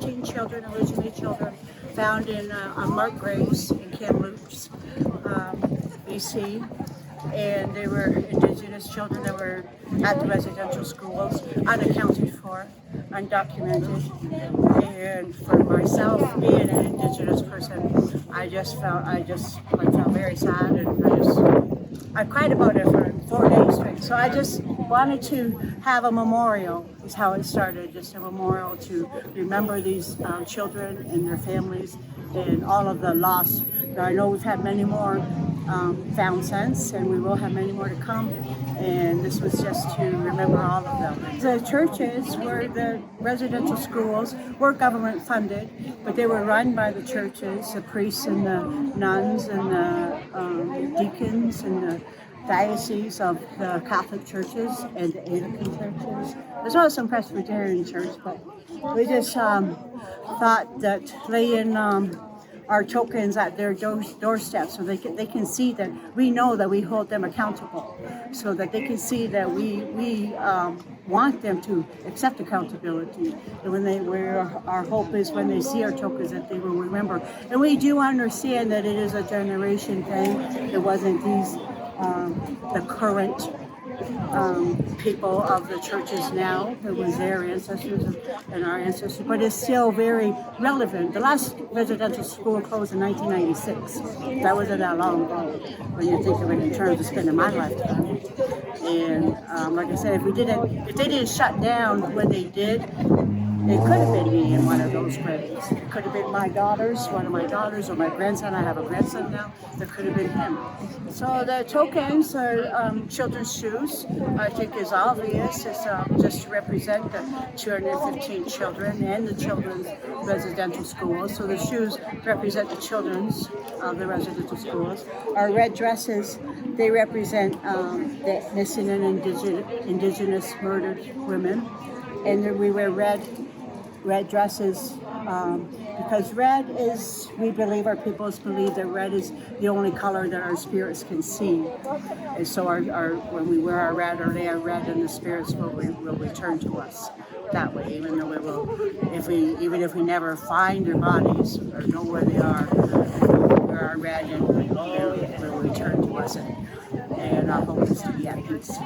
14 children, originally children, found in unmarked graves in Kamloops, BC. And they were Indigenous children that were at the residential schools, unaccounted for, undocumented. And for myself, being an Indigenous person, I felt very sad, and I cried about it for 4 days straight. So I just wanted to have a memorial, is how it started, just a memorial to remember these children and their families and all of the loss. I know we've had many more found since, and we will have many more to come, and this was just to remember all of them. The churches were the residential schools, were government funded, but they were run by the churches, the priests and the nuns and the deacons and the diocese of the Catholic churches and the Anglican churches, as well as some Presbyterian church. But we just thought that laying our tokens at their doorstep, so they can see that we know that we hold them accountable, so that they can see that we want them to accept accountability. And our hope is when they see our tokens that they will remember. And we do understand that it is a generation thing. It wasn't the current people of the churches now. It was their ancestors and our ancestors, but it's still very relevant. The last residential school closed in 1996. That wasn't that long ago when you think of it in terms of spending my lifetime. And like I said, if they didn't shut down when they did, it could have been me in one of those graves. It could have been one of my daughters, or my grandson. I have a grandson now. There could have been him. So the tokens are children's shoes. I think is obvious. It's just to represent the 215 children and the children's residential schools. So the shoes represent the children's of the residential schools. Our red dresses, they represent the missing and indigenous murdered women. And then we wear red dresses because red is, we believe, our peoples believe that red is the only color that our spirits can see. And so when we wear our red, or they are red, and the spirits will return to us that way, even though even if we never find their bodies or know where they are, we wear our red, and they will return to us, and our hope is to be at peace.